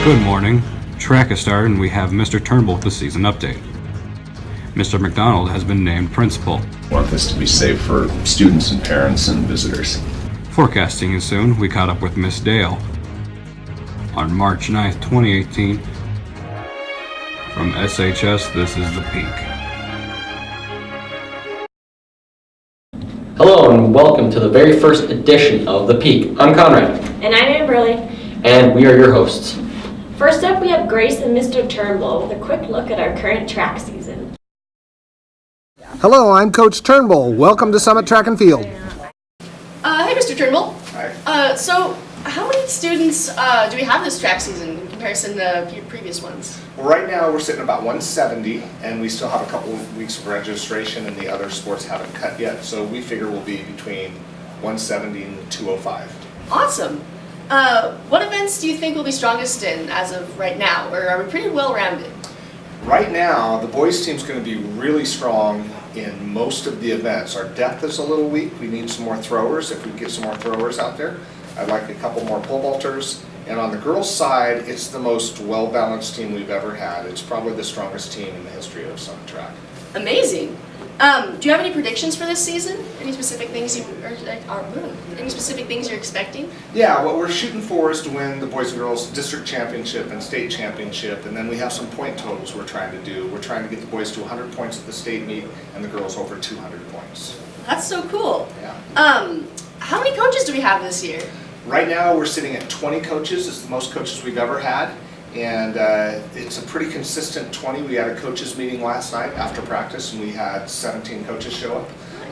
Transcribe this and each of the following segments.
Good morning. Track has started and we have Mr. Turnbull with the season update. Mr. McDonald has been named principal. We want this to be safe for students and parents and visitors. Forecasting is soon. We caught up with Miss Dale. On March 9th, 2018, from SHS, this is The Peak. Hello and welcome to the very first edition of The Peak. I'm Konrad. And I'm Amberly. And we are your hosts. First up, we have Grace and Mr. Turnbull with a quick look at our current track season. Hello, I'm Coach Turnbull. Welcome to Summit Track and Field. Hey, Mr. Turnbull. Hi. So how many students do we have this track season in comparison to previous ones? Well, right now we're sitting about 170, and we still have a couple of weeks of registration, and the other sports haven't cut yet. So we figure we'll be between 170 and 205. Awesome. What events do you think will be strongest in as of right now, or are we pretty well-rounded? Right now, the boys team's going to be really strong in most of the events. Our depth is a little weak. We need some more throwers. If we can get some more throwers out there, I'd like a couple more pole vaulters. And on the girls' side, it's the most well-balanced team we've ever had. It's probably the strongest team in the history of Summit Track. Amazing. Do you have any predictions for this season? Any specific things any specific things you're expecting? Yeah, what we're shooting for is to win the boys and girls district championship and state championship, and then we have some point totals we're trying to do. We're trying to get the boys to 100 points at the state meet and the girls over 200 points. That's so cool. Yeah. How many coaches do we have this year? Right now, we're sitting at 20 coaches. It's the most coaches we've ever had, and it's a pretty consistent 20. We had a coaches meeting last night after practice, and we had 17 coaches show up.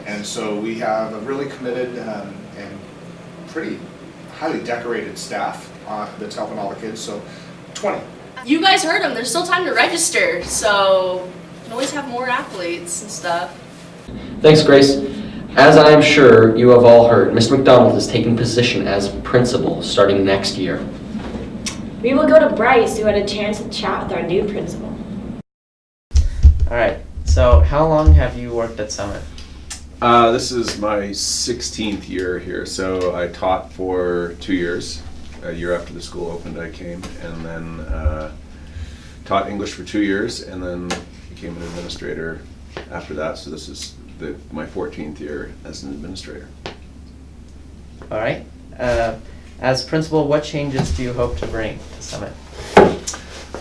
And so we have a really committed and pretty highly decorated staff that's helping all the kids, so 20. You guys heard them. There's still time to register, so you can always have more athletes and stuff. Thanks, Grace. As I am sure you have all heard, Mr. McDonald is taking position as principal starting next year. We will go to Bryce, who had a chance to chat with our new principal. Alright, so how long have you worked at Summit? This is my 16th year here, so I taught for 2 years. A year after the school opened, I came, and then taught English for 2 years, and then became an administrator after that. So this is my 14th year as an administrator. Alright, as principal, what changes do you hope to bring to Summit?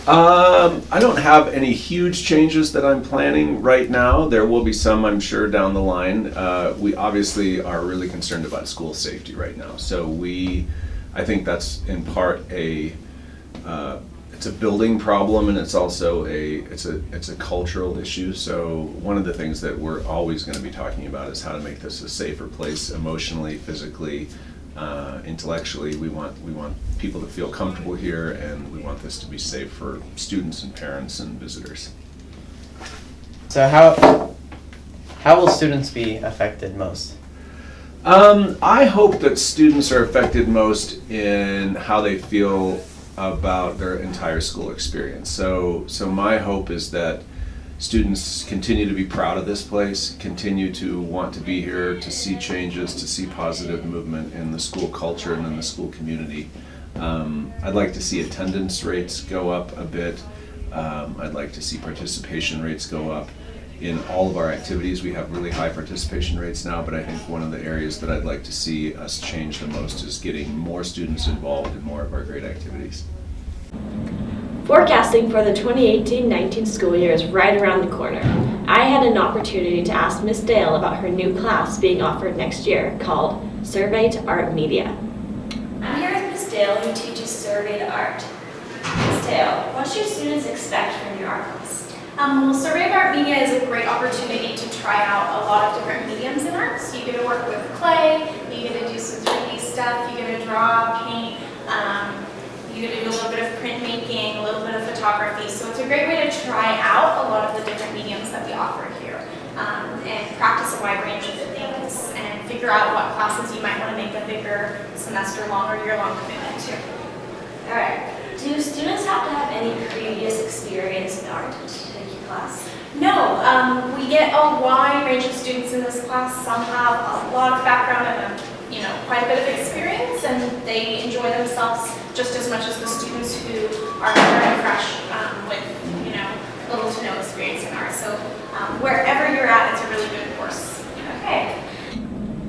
I don't have any huge changes that I'm planning right now. There will be some, I'm sure, down the line. We obviously are really concerned about school safety right now. So I think that's in part it's a building problem, and it's also it's a cultural issue. So one of the things that we're always going to be talking about is how to make this a safer place emotionally, physically, intellectually. We want people to feel comfortable here, and we want this to be safe for students and parents and visitors. So how will students be affected most? I hope that students are affected most in how they feel about their entire school experience. So my hope is that students continue to be proud of this place, continue to want to be here, to see changes, to see positive movement in the school culture and in the school community. I'd like to see attendance rates go up a bit. I'd like to see participation rates go up in all of our activities. We have really high participation rates now, but I think one of the areas that I'd like to see us change the most is getting more students involved in more of our great activities. Forecasting for the 2018-19 school year is right around the corner. I had an opportunity to ask Miss Dale about her new class being offered next year called Survey to Art Media. I'm here with Miss Dale, who teaches Survey to Art. Miss Dale, what should students expect from your art class? Well, Survey of Art Media is a great opportunity to try out a lot of different mediums in art. So you get to work with clay, you get to do some 3D stuff, you get to draw, paint, you get to do a little bit of printmaking, a little bit of photography. So it's a great way to try out a lot of the different mediums that we offer here and practice a wide range of things and figure out what classes you might want to make a bigger semester-long or year-long commitment to. All right. Do students have to have any previous experience in art to take your class? No, we get a wide range of students in this class. Some have a lot of background and quite a bit of experience. and they enjoy themselves just as much as the students who are very fresh with, little to no experience in art. So wherever you're at, it's a really good course. Okay.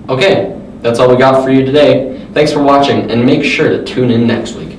Okay, that's all we got for you today. Thanks for watching, and make sure to tune in next week.